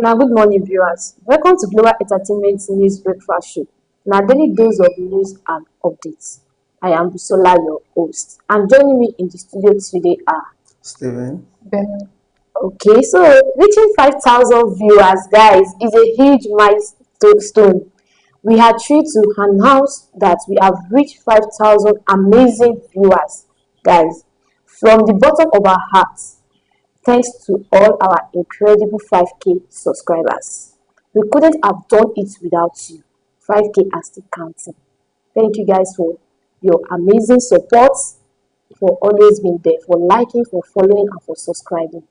Now, good morning, viewers. Welcome to Global Entertainment News Breakfast Show. Now, daily dose of news and updates. I am Busola, your host, and joining me in the studio today are Steven. Then okay. So, reaching 5,000 viewers, guys, is a huge milestone. We are thrilled to announce that we have reached 5,000 amazing viewers, guys, from the bottom of our hearts. Thanks to all our incredible 5K subscribers. We couldn't have done it without you. 5K are still counting. Thank you guys for your amazing support, for always being there, for liking, for following, and for subscribing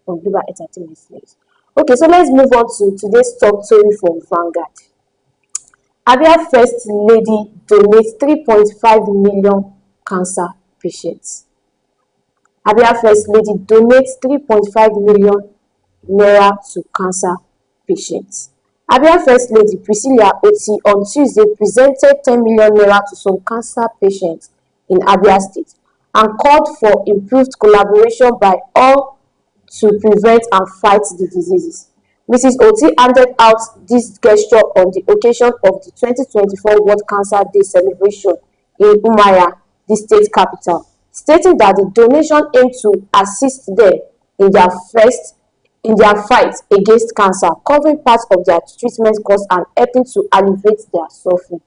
on Global Entertainment News. Okay, so let's move on to today's top story from Vanguard. Abia First Lady donates 3.5 million cancer patients. Abia First Lady donates 3.5 million naira to cancer patients. Abia First Lady Priscilla Oti on Tuesday presented 10 million naira to some cancer patients in Abia State and called for improved collaboration by all to prevent and fight the diseases. Mrs. Oti handed out this gesture on the occasion of the 2024 World Cancer Day celebration in Umuahia, the state capital, stating that the donation aimed to assist them in their fight against cancer, covering parts of their treatment costs and helping to alleviate their suffering.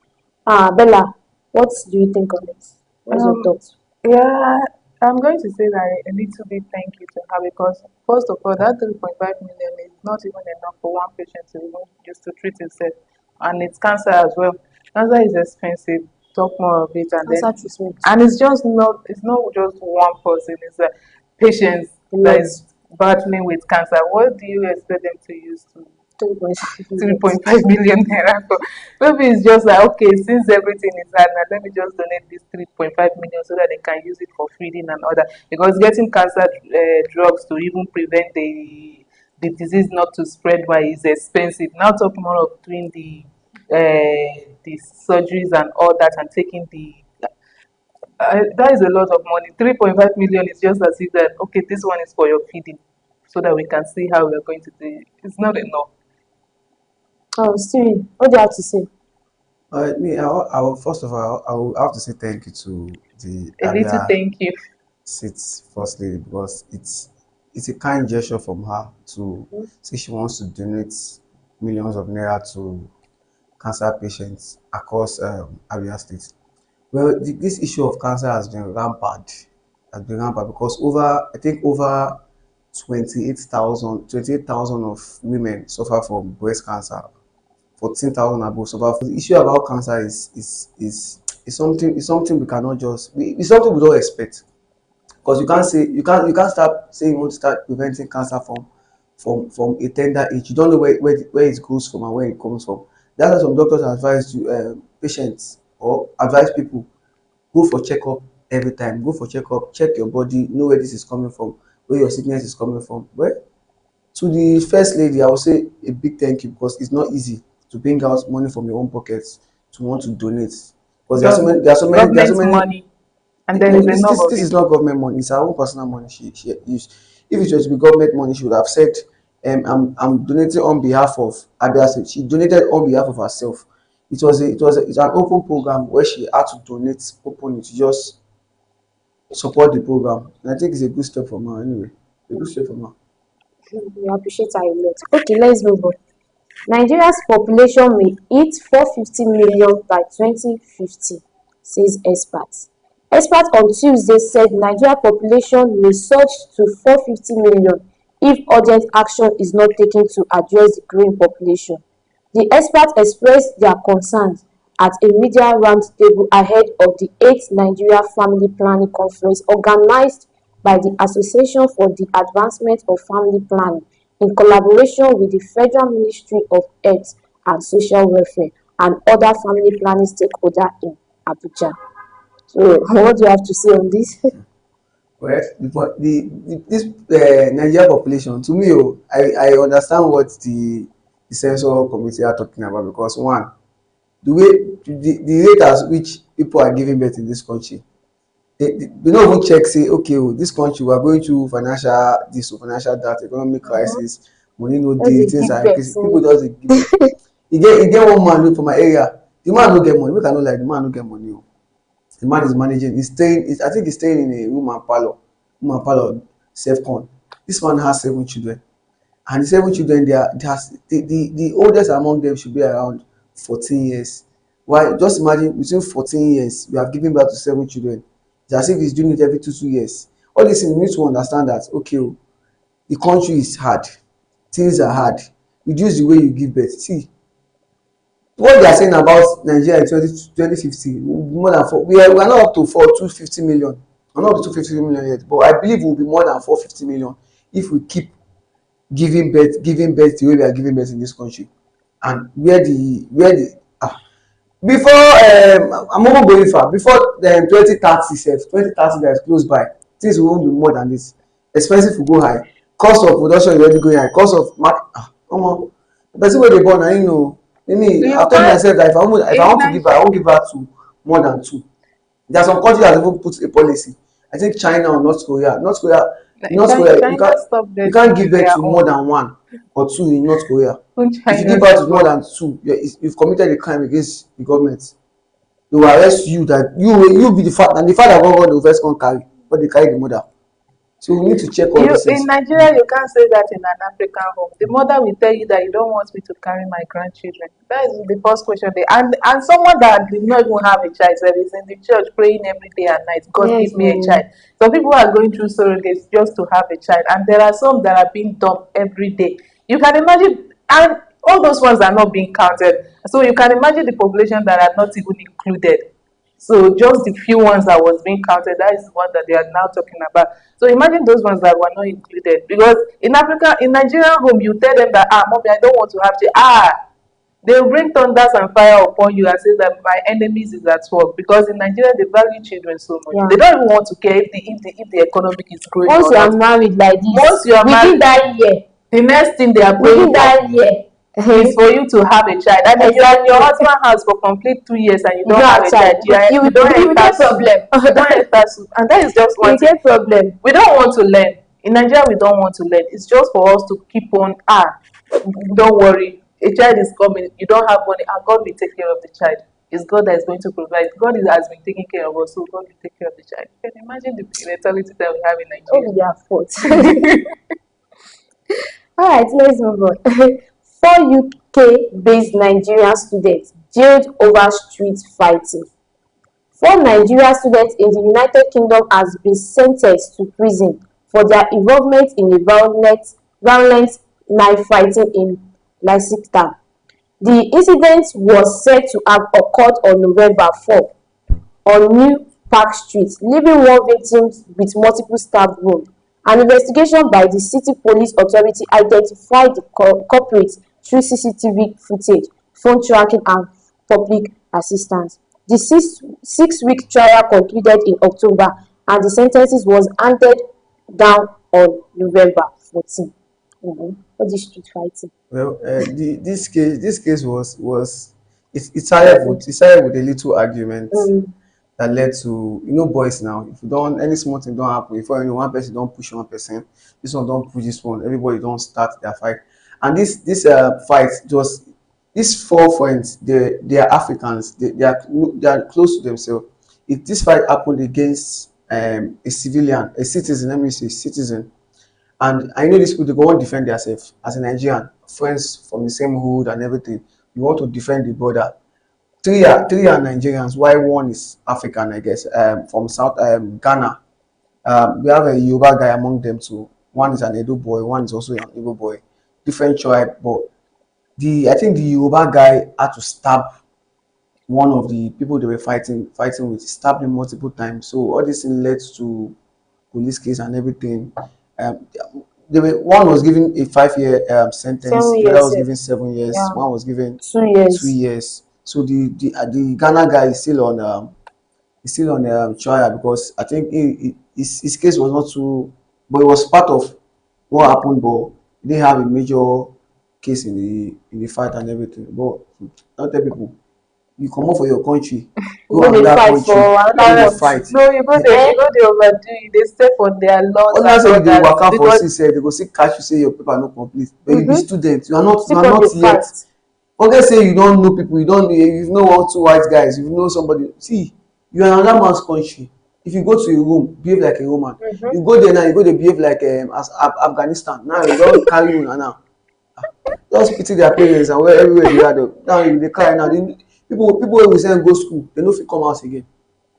Bella, what do you think on this? What's your thoughts? yeah, I'm going to say that a little bit thank you to her because first of all, that 3.5 million is not even enough for one patient to even use to treat himself, and it's cancer as well. Cancer is expensive. Talk more of it, and Cancer then treatment. and it's not just one person. It's a patient that is battling with cancer. What do you expect them to use to 3.5 million naira for? Maybe it's just like, okay, since everything is hard now, let me just donate this 3.5 million so that they can use it for feeding and other. Because getting cancer drugs to even prevent the disease not to spread by is expensive. Now talk more of doing the surgeries and all that and taking the that is a lot of money. 3.5 million is just as if that, okay, this one is for your feeding so that we can see how we're going to do it. It's not enough. Oh, Steven, what do you have to say? I will first of all, I will have to say thank you to the A little Abia thank you. State First Lady because it's a kind gesture from her to say she wants to donate millions of naira to cancer patients across Abia State. Well, this issue of cancer has been rampant because I think over 28,000 of women suffer from breast cancer, 14,000 above suffer. The issue about cancer is something we cannot it's something we don't expect because you can't start saying you want to start preventing cancer from a tender age. You don't know where it goes from and where it comes from. That's why some doctors advise you patients or advise people go for checkup every time. Go for checkup, check your body, know where this is coming from, where your sickness is coming from. Well, to the first lady, I will say a big thank you because it's not easy to bring out money from your own pockets to want to donate. Because there are so Government many. money, and there is enough of This it. is not government money. It's her own personal money. She used. If it was to be government money, she would have said, I'm donating on behalf of Abia State." She donated on behalf of herself. It's an open program where she had to donate openly to just support the program. And I think it's a good step from her anyway. A good step from her. We appreciate her a lot. Okay, let's move on. Nigeria's population may hit 450 million by 2050, says experts. Experts on Tuesday said Nigeria population may surge to 450 million if urgent action is not taken to address the growing population. The experts expressed their concerns at a media roundtable ahead of the 8th Nigeria Family Planning Conference organized by the Association for the Advancement of Family Planning in collaboration with the Federal Ministry of Health and Social Welfare and other family planning stakeholders in Abuja. So, what do you have to say on this? Well, this Nigeria population, to me, I understand what the censor committee are talking about because one, the rate at which people are giving birth in this country, they don't even check say okay, this country we are going through financial that, economic crisis, money no Just dey, dey things give are crazy, person. people just dey give birth. E get one man wey for my area, the man no get money, make I no lie, the man no get money o. The man is managing, he's staying, I think he's staying in a room and parlour, self-con. This man has 7 children, and the 7 children, the oldest among them should be around 14 years. Why? Just imagine, between 14 years you have given birth to 7 children. It's as if he's doing it every 2 years. All these things, you need to understand that, okay o, the country is hard, things are hard, reduce the way you give birth. See, what they are saying about Nigeria in 2050, more than four, we are not up to 250 million. We're not up to 250 million yet, but I believe we'll be more than 450 million if we keep giving birth the way we are giving birth in this country. And before, I'm even going far, before 2030 sef, 2030 that is close by, things will even be more than this. Expensive will go high, cost of production is already going high, cost of market, omo, the person wey dey born na him know. Me, You I've told can't myself that if I in want to give birth, I Nigeria. won't give birth to more than two. There are some countries that even put a policy. I think China or North Korea, China stopped you birth can't give with birth their to more own. than one or two in North Korea. If you China give birth to stop more birth. than two, you've committed a crime against the government. They will arrest you, that you be the father, and the father go go dey first come carry, but they carry the mother. So we need to check all You these in things. Nigeria, you can't say that in an African home. The mother will tell you that you don't want me to carry my grandchildren. That is the first question. And someone that did not even have a child, so is in the church praying every day and night. God Yes, give me a no. child. Some people are going through surrogates just to have a child, and there are some that are being dumped every day. You can imagine, and all those ones are not being counted. So you can imagine the population that are not even included. So just the few ones that was being counted, that is the one that they are now talking about. So imagine those ones that were not included. Because in Africa, in Nigerian home, you tell them that, mommy, I don't want to have child. They will bring thunders and fire upon you and say that my enemies is at work. Because in Nigeria, they value children so much. Yeah. They don't even want to care if the economic is growing Once or you are not. married like Once this, you are within married, that year, the next thing they are praying within for that year, is for you to have a child. And if you are in your exactly, husband's house for complete 2 years and you you don't don't have have a child, child, you don't you will enter get soup. problem. You don't enter soup. And that is just You one will thing. get problem. We don't want to learn. In Nigeria, we don't want to learn. It's just for us to keep on, don't worry, a child is coming, you don't have money, and God will take care of the child. It's God that is going to provide. Has been taking care of us, so God will take care of the child. You can imagine the mentality that we have in Don't Nigeria. be their fault. All right, let's move on. Four UK-based Nigerian students jailed over street fighting. Four Nigerian students in the United Kingdom has been sentenced to prison for their involvement in a violent knife fighting in Leicester. The incident was said to have occurred on November 4 on New Park Street, leaving one victim with multiple stab wounds. An investigation by the City Police Authority identified the culprits through CCTV footage, phone tracking and public assistance. The six-week trial concluded in October, and the sentences was handed down on November 14. What is street fighting? Well, this case was it started with a little argument that led to, boys now, if you don't, any small thing don't happen, before one person don't push one person, this one don't push this one, everybody don't start their fight. And this fight, just these four friends, they are Africans, they are close to themselves. If this fight happened against a civilian, a citizen, let me say citizen, and I know these people, they go want defend themselves as a Nigerian, friends from the same hood and everything. You want to defend the border. Three are Nigerians, while one is African, I guess, from South Ghana. We have a Yoruba guy among them too. One is an Edo boy, one is also an Igbo boy, different tribe. But I think the Yoruba guy had to stab one of the people they were fighting with, stabbed him multiple times. So all this thing led to police case and everything. Um, one was given a 5 year sentence, Seven the other years, was sef. given 7 years, Yeah, one was given 2 2 years. years. So the Ghana guy is still on trial, because I think his case was not too, but it was part of what happened, but he didn't have a major case in the fight and everything. But don't tell people. you come out for your country, You go go dey another fight country, for go another dey country. fight. No, you go they overdo it. They stay for their laws Other and say you dey orders waka for because see sef, they go still catch you say your paper no complete, but you be student, you Still are come not dey yet. fight. Forget say you don know people, you know one two white guys, you know somebody. See, you are another man's country. If you go to a room, behave like a woman. You go there now, you go dey behave like as Afghanistan. Now you don carry una now. Just pity their parents and where everywhere they are. Now you dey cry now. People wey we send go school, they no fit come house again.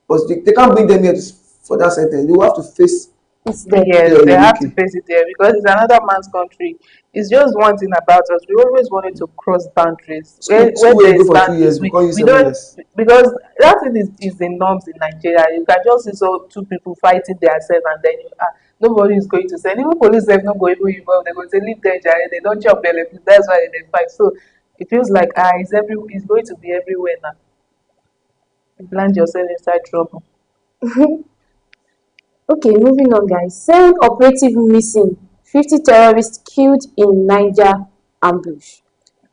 But they can't bring them here for that sen ten ce. They will have to face It's there. yes, there they in have to UK. face it there because it's another man's country. It's just one thing about us. We always wanted to cross boundaries. Where School wey you go there's for 2 years, boundaries, we call you we 7 years. don't because that thing is the norms in Nigeria. You can just see so two people fighting themselves and then nobody is going to say even police have not going to involved. They go say leave them, Jare. They don't chop their food. That's why they fight. So it feels like it's going to be everywhere now. You land yourself inside trouble. Okay, moving on, guys. 7 operative missing, 50 terrorists killed in Niger ambush.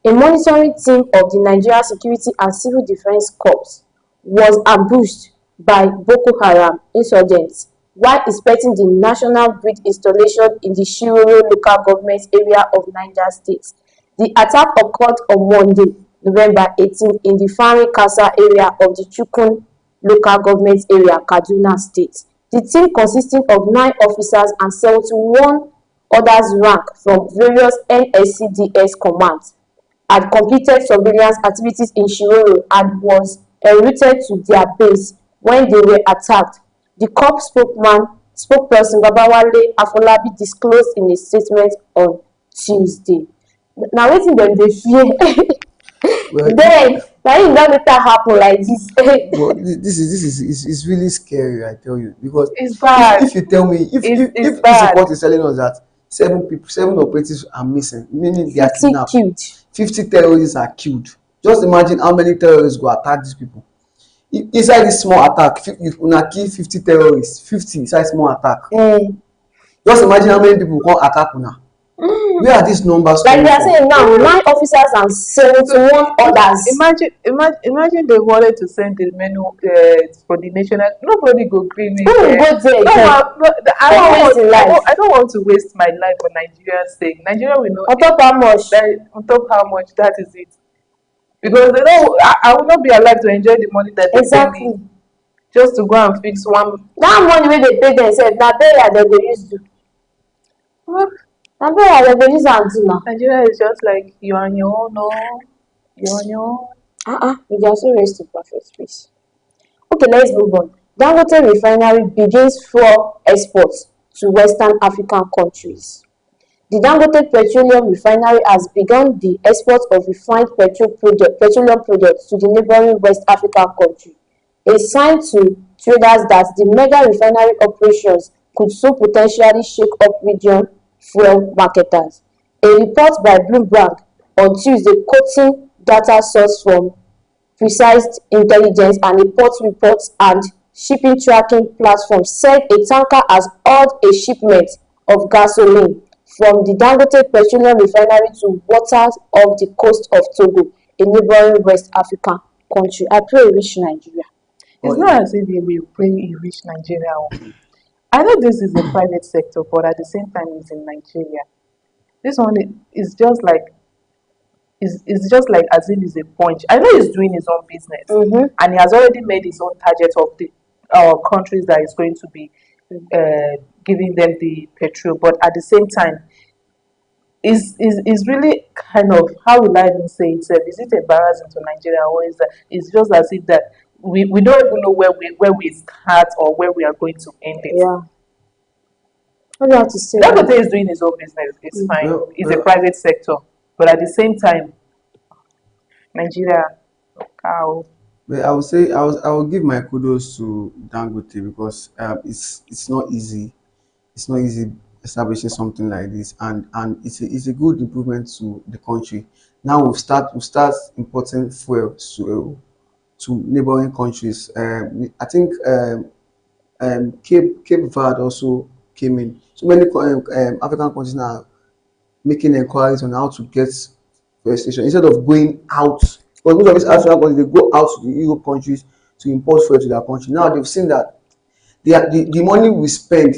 A monitoring team of the Nigeria Security and Civil Defense Corps was ambushed by Boko Haram insurgents while inspecting the national grid installation in the Shiroro local government area of Niger State. The attack occurred on Monday, November 18, in the Farin Kasa area of the Chukun local government area, Kaduna State. The team, consisting of 9 officers and 71 others ranked from various NSCDS commands, had completed surveillance activities in Shiroro and was en route to their base when they were attacked, the corps spokesperson Babawale Afolabi disclosed in a statement on Tuesday. Na wetin dem dey fear. Well, Den na im don later happen like dis. but this is really scary, I tell you, because It's bad. if you tell me It's if this bad. report is telling us that 7 operatives are missing, meaning they are 50 kidnapped, killed. 50 terrorists are killed. Just imagine how many terrorists go attack these people. Inside this small attack, if una kill 50 terrorists, 50 inside small attack. Just imagine how many people come attack una. Where are these numbers Like coming they are from? saying now, 9 officers and 71 others. Imagine they wanted to send the menu for the national. Nobody go gree me. Who will go there again? I don't want to waste my life for Nigeria's sake. Nigeria will not. On top how much? On top how much, that is it. Because they know I will not be alive to enjoy the money that they pay me Exactly. just to go and fix one. That money wey dey pay dem sef na burial dem go use do. Na burial dem go use am do na. Nigeria is just like you on your own, no, you on your own. May their soul rest in perfect peace. Okay, let's move on. Dangote refinery begins fuel exports to Western African countries. The Dangote Petroleum Refinery has begun the export of refined petroleum products to the neighboring West African country, a sign to traders that the mega refinery operations could so potentially shake up region fuel marketers. A report by Bloomberg on Tuesday, quoting data source from Precise Intelligence and a port reports and shipping tracking platform, said a tanker has hauled a shipment of gasoline from the Dangote Petroleum Refinery to waters off the coast of Togo, a neighboring West African country. I pray it reach Nigeria. It's not as if we will pray it reach Nigeria. I know this is a private sector, but at the same time, it's in Nigeria. This one is just like it's just like as if it's a punch. I know he's doing his own business, and he has already made his own target of the countries that is going to be giving them the petrol. But at the same time, is really kind of, how will I even say it? Is it embarrassing to Nigeria, or is that it's just as if that we don't even know where we start or where we are going to end it? Yeah. What do you have to say? Dangote is doing his own business. It's fine. It's a private sector, but at the same time, Nigeria, cow. But I would say I will give my kudos to Dangote because it's not easy. It's not easy establishing something like this, and it's a good improvement to the country. Now we start importing fuel to neighboring countries. I think Cape Verde also came in. So many African countries now are making inquiries on how to get fuel station instead of going out Because most of these African countries, they go out to the Europe countries to import fuel to their country. Now they've seen that the money we spend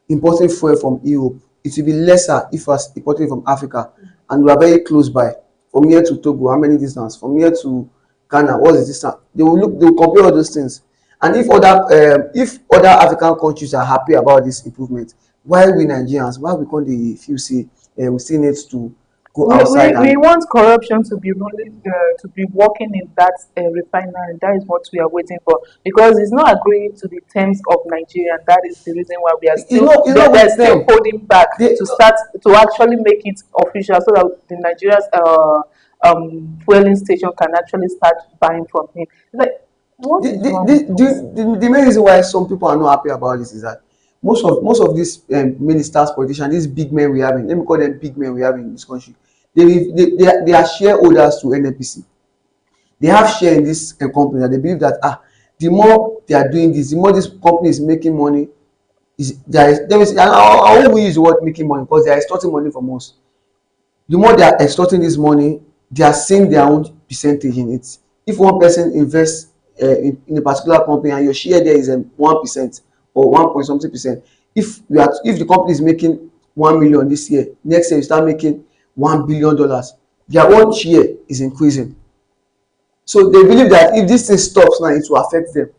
importing fuel from Europe, it will be lesser if we are importing from Africa, and we are very close by. From here to Togo, how many distance? From here to Ghana, what is the distance? They will compare all those things. And if other African countries are happy about this improvement, why we Nigerians, why we can't dey feel say we still need to go outside We and want corruption to be running, to be working in that refinery. That is what we are waiting for, because it's not agreeing to the terms of Nigeria. And that is the reason why we are still they're with still them. holding back They, to start to actually make it official, so that the Nigeria's fueling station can actually start buying from him. Like, what is wrong with us? the main reason why some people are not happy about this is that most of these ministers, politicians, these big men we have in, let me call them big men we have in this country, they are shareholders to NNPC. They have share in this company, that they believe that the more they are doing this, the more this company is making money. Is there is Let me say, I won't use the word making money, because they are extorting money from us. The more they are extorting this money, they are seeing their own percentage in it. If one person invests in a particular company and your share there is 1% or 1 point something percent, if the company is making 1 million this year, next year you start making $1 billion, their own share is increasing. So they believe that if this thing stops now, it will affect them.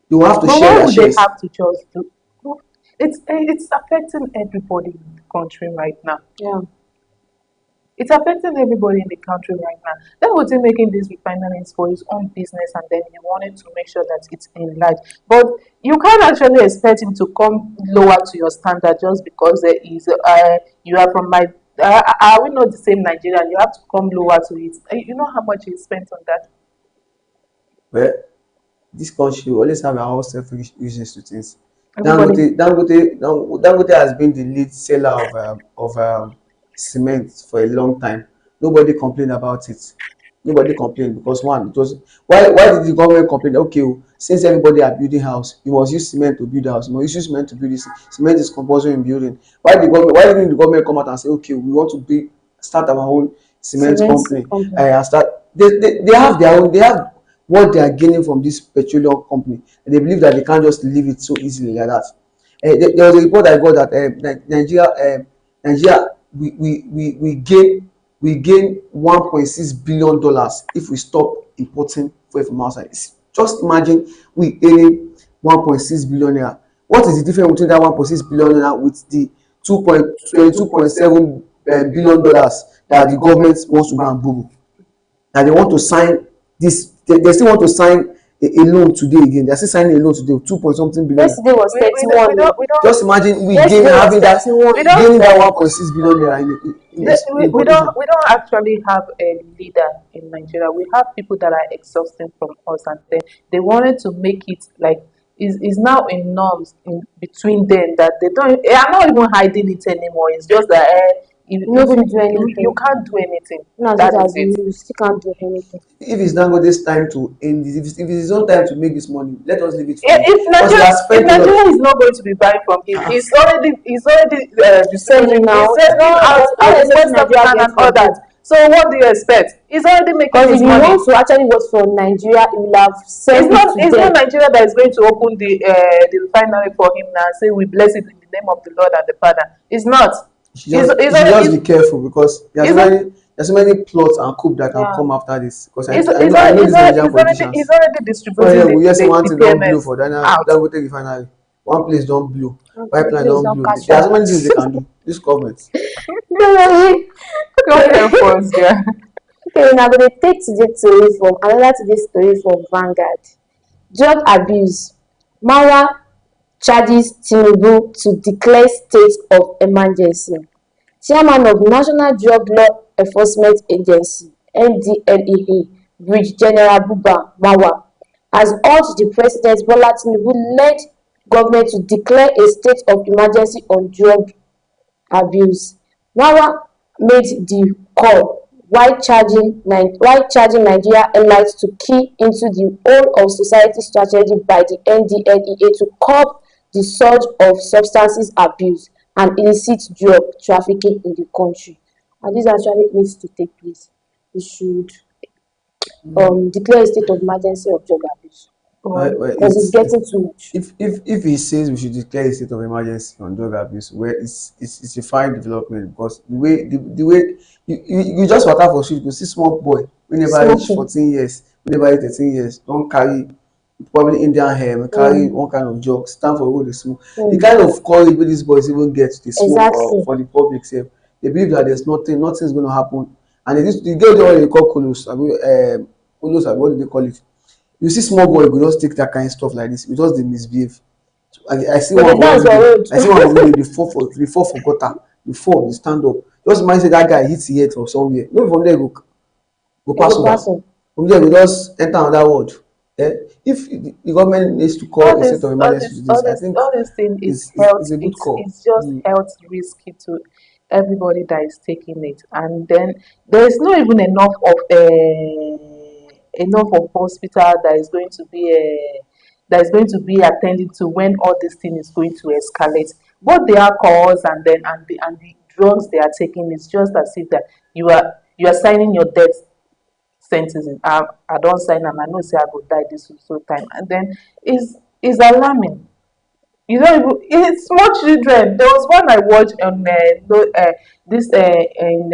They will have to But share why their would they shares. have to just do? It's affecting everybody in the country right now. Yeah. It's affecting everybody in the country right now. Then was he making these refineries for his own business, and then he wanted to make sure that it's in line. But you can't actually expect him to come lower to your standard just because there is you are from my are we not the same Nigerian? You have to come lower to it. You know how much he spent on that? Well, this country will always have our own selfish reasons to things. Everybody. Dangote has been the lead seller of cement for a long time. Nobody complained about it. Nobody complained because, one, it was, why did the government complain? Okay, since everybody are building house, you must use cement to build house. You must use cement to build this. Cement is compulsory in building. Why didn't the government come out and say, okay, we want to start our own cement Cement company, company. and start they have their own, they have what they are gaining from this petroleum company, and they believe that they can't just leave it so easily like that. There was a report I got that Nigeria, we gain $1.6 billion if we stop importing fuel from outside. Just imagine we earning 1.6 billion naira. What is the difference between that 1.6 billion naira with the 22.7 billion dollars that the government wants to go and borrow? That they want to sign this, they still want to sign a loan today again. They are still signing a loan today, 2 point something billion. Yesterday was We 31. don't we don't Just imagine we gain Yesterday was having that, 31. we don't gaining that 1.6 billion naira in importation. we don't actually have a leader in Nigeria. We have people that are exhausting from us, and then they wanted to make it like is now in norms in between them, that they are not even hiding it anymore. It's just that Nobody do you anything. can't do anything. Not as That it is has it. been, you still can't do anything. If it's Dangote's time to end this, if it's his own time to make this money, let us leave it for Yeah, him, because he has If spent a lot. Nigeria is not going to be buying from him, he's already Selling distributing, now. he's selling No, out what in expect West Nigeria Africa get and all from him? that. So what do you expect? He's already making Because if his he money. wants to actually work for Nigeria, he will have sent it to It's not them. Nigeria that is going to open the refinery for him now and say we bless it in the name of the Lord and the Father. It's not. He should just be careful, because He's already there's so many plots and coup that can Yeah. come after this. Because I know these Nigerian he's politicians. already Oh distributing yeah, we hear say one the thing don blow payments for Dana out. Dangote refinery. One place don blow, Okay, pipeline please don don't blow. catch There are fire. so many things they can do. This government. Okay, God help us, yeah. now I'm going to take today's story from Vanguard. Drug abuse. Marwa charges Tinubu to declare state of emergency. Chairman of National Drug Law Enforcement Agency (NDLEA) Brig General Buba Marwa has urged the President Bola Tinubu-led government to declare a state of emergency on drug abuse. Marwa made the call while charging Nigeria airlines to key into the whole-of-society strategy by the NDLEA to curb the surge of substance abuse and illicit drug trafficking in the country. And this actually needs to take place. We should declare a state of emergency of drug abuse Well, Well, because it's getting too much. if he says we should declare a state of emergency on drug abuse, well, it's a fine development because the way you just waka for street go see small boy wey never reach Smoking. 14 years, wey never reach 13 years, don carry probably Indian hair, carry Mm. one kind of jug, stand for road dey smoke. The Mm. kind of courage wey these boys even get to dey smoke Exactly. for the public sef, they believe that there's nothing is gonna happen, and they get the one they call kolos kolos abi what do they call it. You see small boy go just take that kind of stuff like this, we just dey misbehave. So I see But one they for dance one for video, road. I see one for video dey fall for gutter, dey fall dey stand up. Just imagine say that guy hit him head from somewhere, no be from there go They pass go over, pass on. from there go just enter another world. If the government needs to call all a state this, of all emergency this, to all this, I this, think all this thing is is health. a good call. It's just health risky to everybody that is taking it, and then there is not even enough of hospital that is going to be attending to when all this thing is going to escalate. Both the alcohols and the drugs they are taking is just as if that you are signing your death sentencing. I don't sign am. I know say I go die this so time, and then is alarming. You don't even it's small children. There was one I watched on this in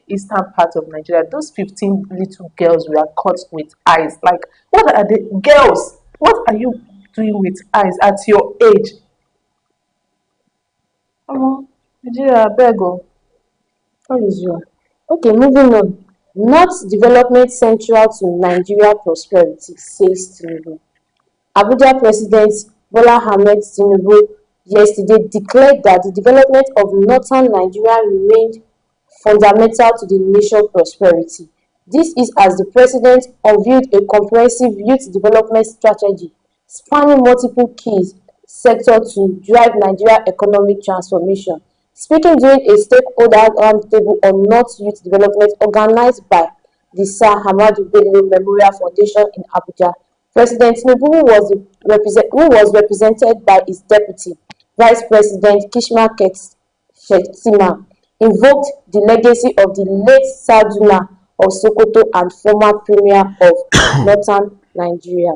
eastern part of Nigeria. Those 15 little girls were caught with eyes. Like, what are the girls? What are you doing with eyes at your age? Nigeria, beg oh. All is well. Okay, moving on. North development central to Nigeria prosperity, says Tinubu. Abuja President Bola Ahmed Tinubu yesterday declared that the development of northern Nigeria remained fundamental to the nation's prosperity. This is as the president unveiled a comprehensive youth development strategy spanning multiple key sectors to drive Nigeria economic transformation. Speaking during a stakeholder roundtable on North Youth Development organized by the Sir Hamadu Bello Memorial Foundation in Abuja, President Tinubu, who was represented by his deputy, Vice President Kishma Shettima, invoked the legacy of the late Saduna of Sokoto and former Premier of Northern Nigeria.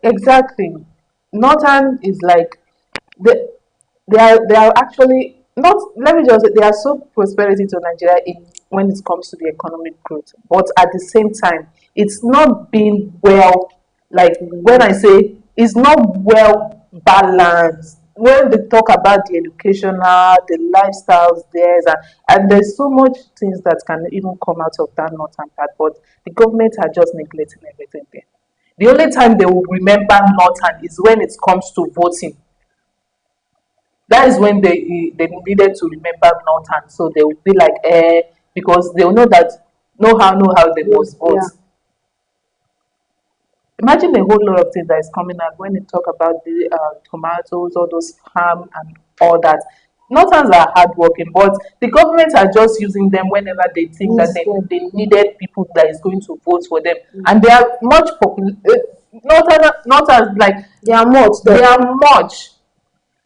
Exactly. Northern is like the they are actually not, let me just say they are so prosperity to Nigeria in when it comes to the economic growth, but at the same time it's not being well, like when I say it's not well balanced when they talk about the educational, the lifestyles there, and there's so much things that can even come out of that northern part, but the government are just neglecting everything there. The only time they will remember northern is when it comes to voting. That is when they needed to remember Northern, so they will be like, because they will know that know how they must vote. Yeah. Imagine a whole lot of things that is coming out when they talk about the tomatoes, all those farm and all that. Northerns are hardworking, but the government are just using them whenever they think that they needed people that is going to vote for them, and they are much Northern like They are much. they are much.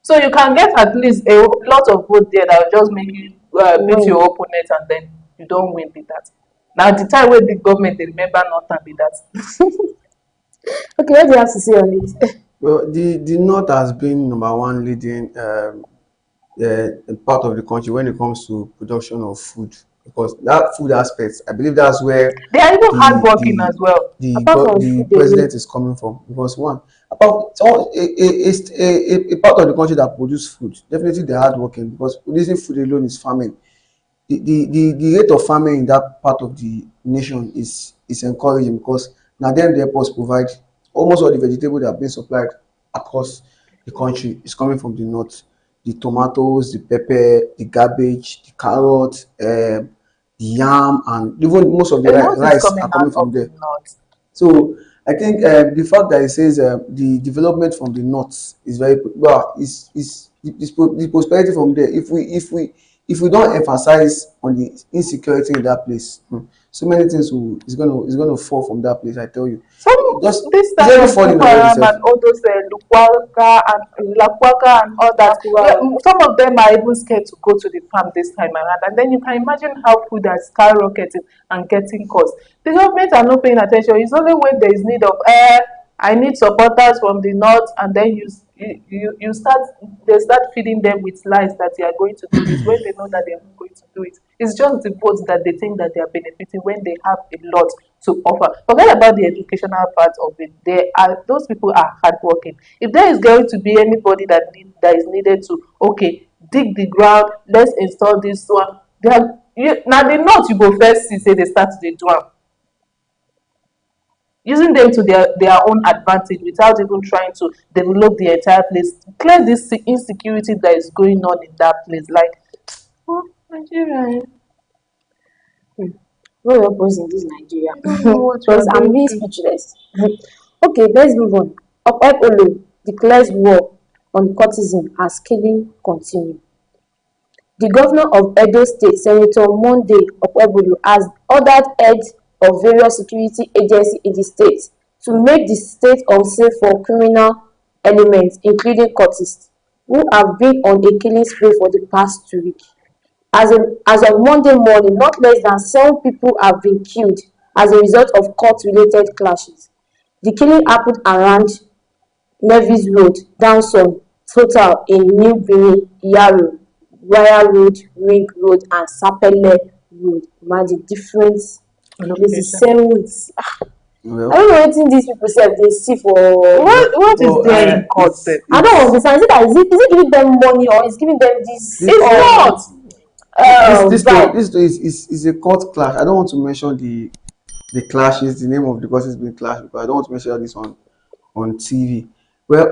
So you can get at least a lot of vote there that will just make you beat your opponent, and then you don't win with that. Now the time when the government they remember Northern be that. Okay, what do you have to say on it? Well, the North has been number one leading part of the country when it comes to production of food, because that food aspect, I believe that's where They are even the hardworking the as well. Apart from the food, they president is coming from. Because one, about a part of the country that produce food, definitely they're hardworking, because producing food alone is farming. The rate of farming in that part of the nation is encouraging, because now then they help us provide almost all the vegetables that are being supplied across the country is coming from the north. The tomatoes, the pepper, the cabbage, the carrot, the yam, and even most of the A lot is rice coming are out coming from of the there. north. So I think the fact that it says the development from the north is very well, is the prosperity from there. if we don't emphasize on the insecurity in that place, so many things will is gonna fall from that place. I tell you, Some just this it's time already of falling Boko already, Haram self. and all those Lakwaka and all that. Yeah, Wow. some of them are even scared to go to the farm this time around. And then you can imagine how food has skyrocketed and getting cost. The government are not paying attention. It's only when there is need of I need supporters from the north, and then you start they start feeding them with lies that they are going to do this when they know that they are not going to do it. It's just the votes that they think that they are benefiting when they have a lot to offer. Forget about the educational part of it. Those people are hardworking. If there is going to be anybody that is needed to dig the ground, let's install this one. Now the north you go first see say they start to dey do am, using them to their own advantage without even trying to develop the entire place, clear this insecurity that is going on in that place. Like, oh, Nigeria, What happens in this Nigeria? I don't know what you are Because I'm going being through. speechless. Okay, let's move on. Olo declares war on courtesan as killing continue. The governor of Edo State, Senator Monday Okpebholo, has ordered heads of various security agencies in the state to make the state unsafe for criminal elements, including cultists, who have been on a killing spree for the past 2 weeks. As of Monday morning, not less than 7 people have been killed as a result of cult-related clashes. The killing happened around Nevis Road, Downson Total in New Benin, Yaro, Wire Road, Ring Road and Sapele Road. Imagine different places, Location. 7 weeks. I Well, don't know wetin dis pipu sef dey see for. What is well, there in court? Sef? I don't understand. Is it giving them money or is giving them this this, It's not. bribe? this story is a court clash. I don't want to mention the clashes, the name of the person being clashed, because I don't want to mention this on TV. Well,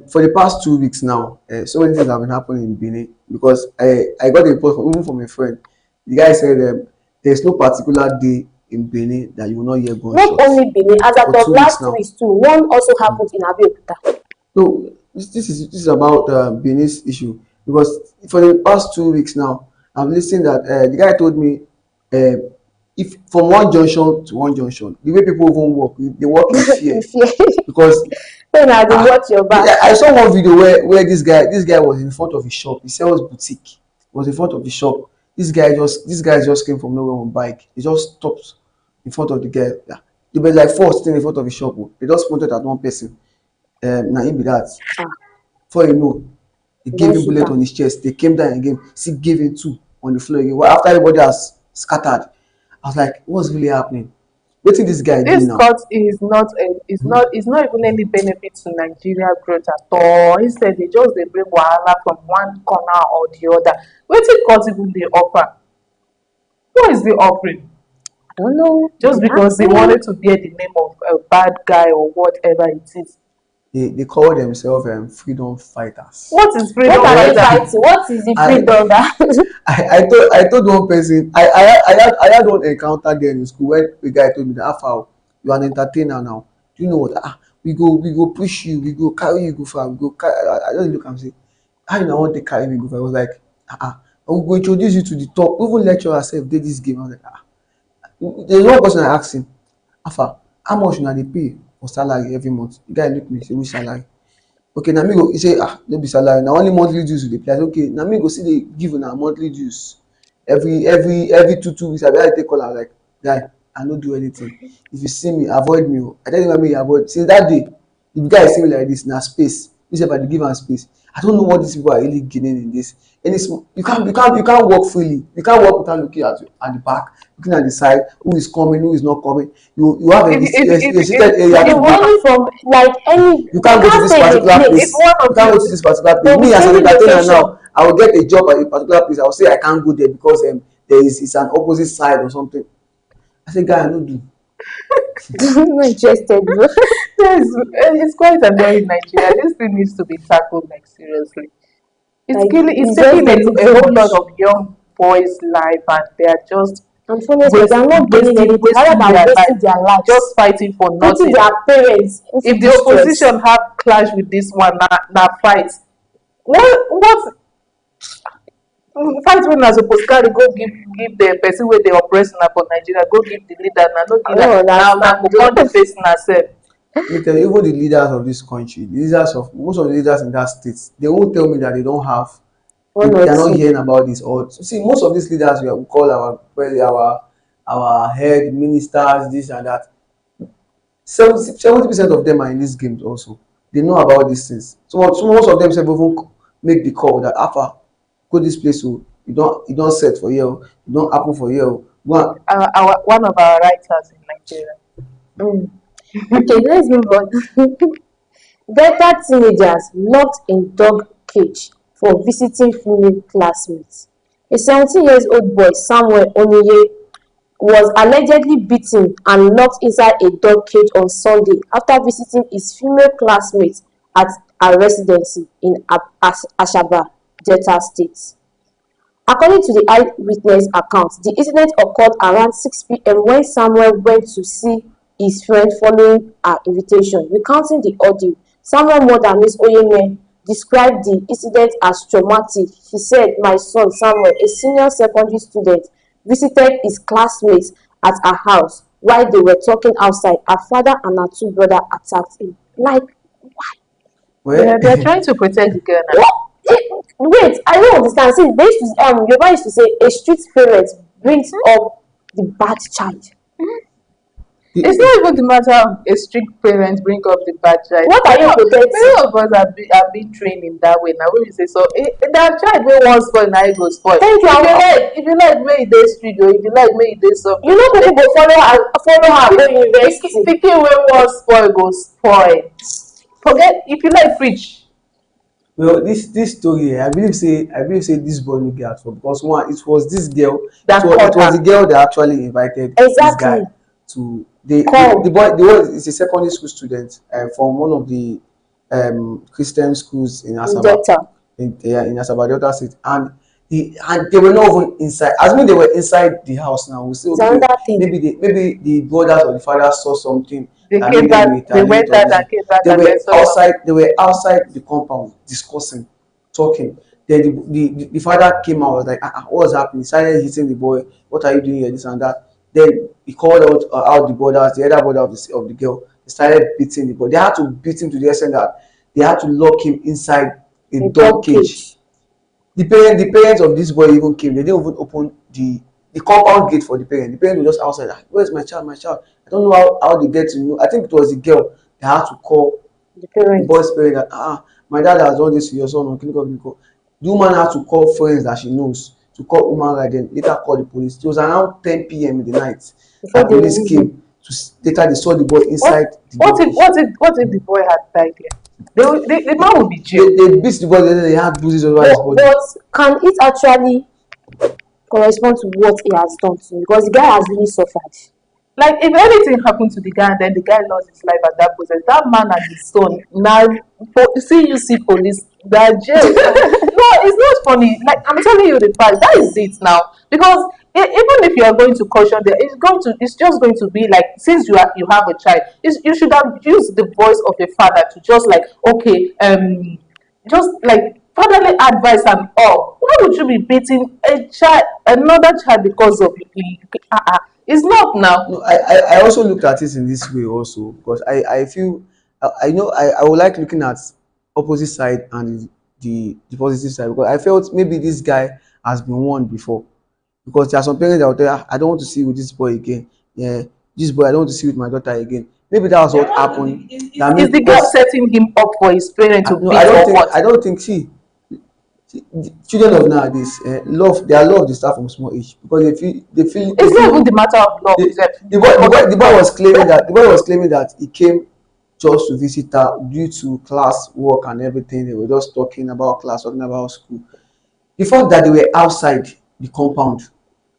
for the past 2 weeks now, so many things have been happening in Benin, because I got a report even from a friend. The guy said there's no particular day in Benin that you will not hear Not gunshots only Benin, as at for of 2 weeks last now. week too, one also happened in Abeokuta. No, this is about Benin's issue, because for the past 2 weeks now, I'm listening that the guy told me if from one junction to one junction, the way people even walk, they walk in fear, You fear. because Then I dey watch your back. I saw one video where this guy was in front of his shop. He sells boutique. He was in front of the shop. This guy just came from nowhere on bike. He just stopped in front of the guy. Yeah. There were like 4 sitting in front of the shop. Oh. They just pointed at one person. Now him be that. Ah, Before you know, they you gave don him shoot bullet am. on his chest. They came down again. Still gave him 2 on the floor again. Well, after everybody has scattered, I was like, what's really happening? What did this guy do This now? court is not even any benefit to Nigeria growth at all. Instead, they just dey bring wahala from one corner or the other. Wetin court even dey offer? What is the offering? I don't know. Just because they wanted to bear the name of a bad guy or whatever it is. They call themselves freedom fighters. What is freedom What are they fighter? fighting? What is the I- freedom that? I told one person I had one encounter there in school when the guy told me that Afal, you are an entertainer now. Do you know what? We go push you, we go carry you go far, we go carry, I just look and say, how you now want to carry me go far? I was like, we go introduce you to the top. Even lecturer self did this game. I was like, there's one person I asked him, Afa, how much una dey pay for salary every month? The guy look me say, which salary? Okay, na me go, he say, no be salary, na only monthly dues we dey pay. I say, okay, na me go still dey give una monthly dues every 2 weeks. I be how you take call am? Like, guy, I no do anything. If you see me, avoid me. I tell you why me avoid. Since that day, if the guy see me like this, na space. Me sef I dey give am space. I don't know what these people are really gaining in this. You can't walk freely. You can't walk without looking at the back, looking at the side, who is coming, who is not coming. You have a seated area The to walk. money from like any. You can't go to this stay in a particular place. place. If one You of can't you go to this particular place. They'll Me be as an changing entertainer location. now, I will get a job at a particular place. I will say I can't go there because it's an opposite side or something. I say, guy, I no do. I'm not interested, bro. Yes, it's quite annoying in Nigeria. This thing needs to be tackled like seriously. It's Like, killing. It's it's just taking getting a too whole much. lot of young boys' life, and they are just Unfortunately, they are not gaining anything other than wasting their lives, just fighting for putting nothing. their parents into If the distress. opposition have clash with this one, na fight. What Fight when I suppose carry go give the person where they oppress na for Nigeria, go give the leader na no I give don't now go understand. come the face na self. Let me tell you, even the leaders of this country, the leaders of most of the leaders in that state, they won't tell me that they don't have, One or they are not two. hearing about this. Or see, most of these leaders we call our head ministers, this and that. 70% of them are in these games also. They know about these things. So most of them say even make the call that Alpha, go this place, so you don't set for here, you don't happen for here. Go Our one of our writers in Nigeria. Mm. Okay, let's move on. Delta teenagers locked in dog cage for visiting female classmates. A 17-year-old boy, Samuel Oniye, was allegedly beaten and locked inside a dog cage on Sunday after visiting his female classmates at a residency in Ashaba, Delta State. According to the eyewitness account, the incident occurred around 6 p.m. when Samuel went to see his friend following her invitation. Recounting the audio, Samuel mother, Ms. Oyeme, described the incident as traumatic. She said, "My son Samuel, a senior secondary student, visited his classmates at her house. While they were talking outside, her father and her two brothers attacked him." Like, well, They're trying to protect the girl now. what? Wait, I don't understand. See, they used to, Yoruba used to say a street parent brings up the bad child. It's not even the matter of a strict parent bring up the bad child. What are you protecting? Many of us are being trained in that way. Now when we say so, that child wey wan spoil na e go spoil. Thank you. If you like make e dey street o, if you like make e dey something. You know people go follow her go university. Pikin wey wan spoil go spoil. Forget if you like preach. well, this story, I believe say this boy no get at fault because one, it was this girl, That it was caught the girl that actually invited this Exactly. guy to the Come. the boy is a secondary school student from one of the Christian schools in Asaba, Delta. in Asaba Delta State, and they were not even inside. Assuming they were inside the house now, we say It's okay, another thing. maybe the brothers or the father saw something They that came made them back. They went retaliate or out and came back they and were they saw something. outside. They were outside the compound discussing, talking. Then the father came out, was like, what was happening? He started hitting the boy. What are you doing here? This and that. Then he called out the brothers, the other brother of the girl. They started beating the boy. They had to beat him to the extent that they had to lock him inside a A dog dog cage. The parents of this boy even came. They didn't even open the compound gate for the parents. The parents were just outside. Like, where's my child? My child. I don't know how they get to know. I think it was the girl that had to call The the parents. boy's parent that my dad has done this to your son on clinical. The woman had to call friends that she knows to call woman right, then later call the police. It was around 10 p.m. in the night Before that they police release came to later they saw the boy inside the What dog if cage. what if the boy had died here? The man would be jailed. They beat the boy, then they had bruises over his body. But can it actually correspond to what he has done to him? Because the guy has really suffered. Like if anything happened to the guy and then the guy lost his life at that process, that man and his son now see police, they're jail. No, it's not funny. Like I'm telling you the fact, that is it now. Because even if you are going to caution there, it's just going to be like since you have a child, you should have used the voice of a father to just like okay, just like fatherly advice and all. Why would you be beating another child because of it's not now. No, I also looked at it in this way also because I feel I know I would like looking at opposite side and the positive side because I felt maybe this guy has been warned before because there are some parents that will tell you, I don't want to see with this boy again. Yeah, this boy I don't want to see with my daughter again. Maybe that was what happened. That Is made the girl because setting him up for his parent to no, beat or what? I don't think see, the children of nowadays love they start from small age because they It's not feel even the matter of love. the boy was claiming that he came just to visit her due to class work and everything. They were just talking about class, talking about school. The fact that they were outside the compound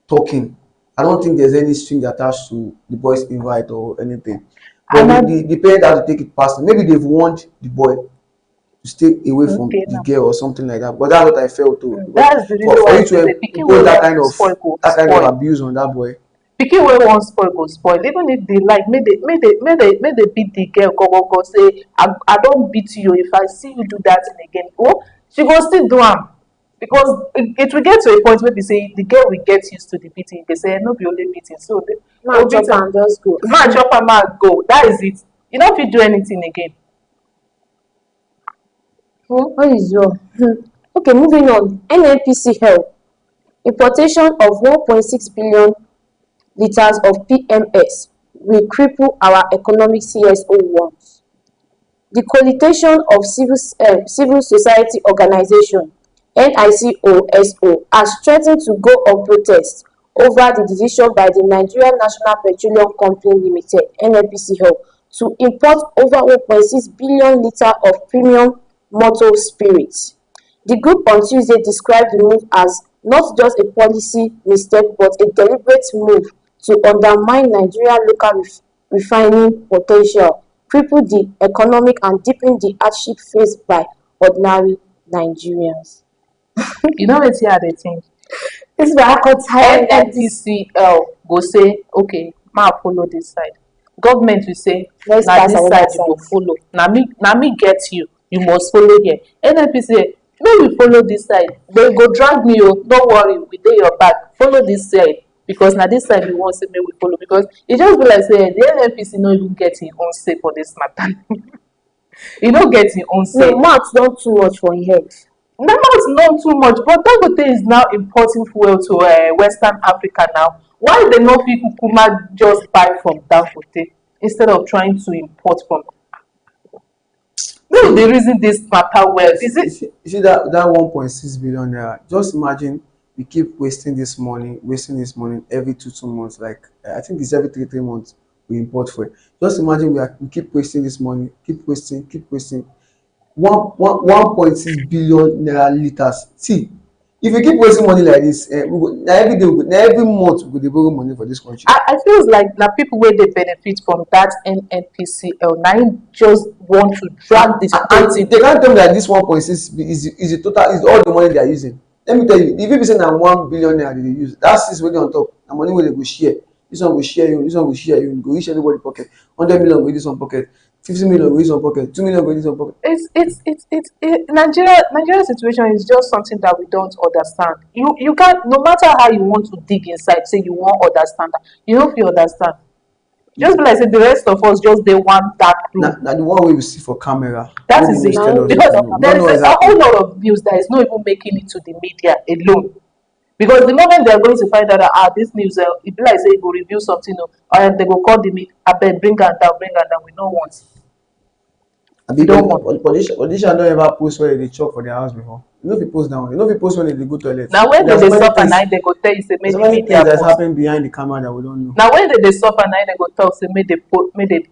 talking, I don't think there's any string attached to the boy's invite or anything. But the parent has to take it personally. Maybe they've warned the boy to stay away from Okay, the now. girl or something like that. But that's what I felt too. That's the reason For why you to the pikin impose wey that wan kind of spoil go that kind of spoil. abuse on that boy. Pikin wey wan spoil go spoil. Even if they like, make they beat the girl go say, I don beat you. If I see you do that thing again, oh, she go still do am. because it will get to a point where they say the girl will get used to the beating. They say no be only beating, so Now chop and just go. man chop am out go. That is it. You don't fit do anything again. What is your okay, moving on. NNPC help. Importation of 1.6 billion liters of PMS will cripple our economic CSO wants. The Coalition of Civil Society Organization (NICOSO) has threatened to go on protest over the decision by the Nigerian National Petroleum Company Limited (NNPCL) to import over 1.6 billion litres of premium motor spirits. The group on Tuesday described the move as not just a policy mistake but a deliberate move to undermine Nigeria's local refining potential, cripple the economy and deepen the hardship faced by ordinary Nigerians. You know wetin I dey think? This is why I got tired of this. NNPCL go say okay ma follow this side. Government will say Let's na pass this another side you go side. follow. Na me get you. You must follow here. NNPCL make we follow this side. They go drag me o. Don't worry, we dey your back. Follow this side because na this side we wan say make we follow because e just be like say the NNPC no even get im own say for this matter. E no get im own say. No, mouth don too much for im head. Number is not too much, but Dangote is now importing fuel to Western Africa now. Why they not fit kukuma just buy from Dangote instead of trying to import from? No, they reason this matter well. Is it? You see that 1.6 billion naira? Just imagine we keep wasting this money every two months. Like I think it's every three months we import fuel. Just imagine we keep wasting this money, keep wasting. 1.6 billion naira liters. See, if you keep wasting money like this, every day, every month we go dey borrow money for this country. I feel like na people wey dey benefit from that NNPCL na im just want to drag this And they can't tell me that this 1.6 is the total, is all the money they are using. Let me tell you, if you be say na 1 billion naira they dey use, that's is wey dey on top. Na money wey they go share. This one go share you, this one go share you, go reach everybody pocket. 100 million go reach this one pocket, 50 million go reach one pocket, 2 million go reach this one pocket. Nigeria situation is just something that we don't understand. You can't, no matter how you want to dig inside, say you won't understand that. You don't feel understand. Just be like say the rest of us just dey one dark room. Na the one wey we see for camera. That Wey is the it. news tell us, Because we there don't know is a exactly. whole lot of news that is not even making it to the media alone. Because the moment they are going to find out that this news, it be like say e go review something, they go call the media, abeg bring am down, we no want. Abi Don't want. politician don ever post where they chop for their house before. You no fit post that one. You no fit post when they go toilet. Now when There they are so many suffer, things- now they go tell you say make There's so the many media things that's post. happening behind the camera that we don't know. Now when they suffer, now they go talk say make they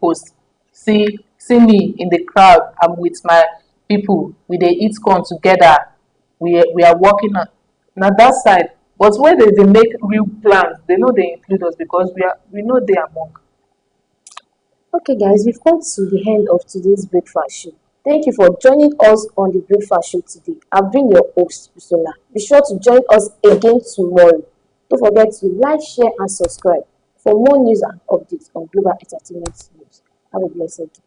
post. See me in the crowd. I'm with my people. We dey eat corn together. We are working on now that side. But when they make real plans, they know they include us because we know they are among. Okay, guys, we've come to the end of today's breakfast show. Thank you for joining us on the breakfast show today. I've been your host, Usola. Be sure to join us again tomorrow. Don't forget to like, share, and subscribe for more news and updates on Global Entertainment News. Have a blessed day.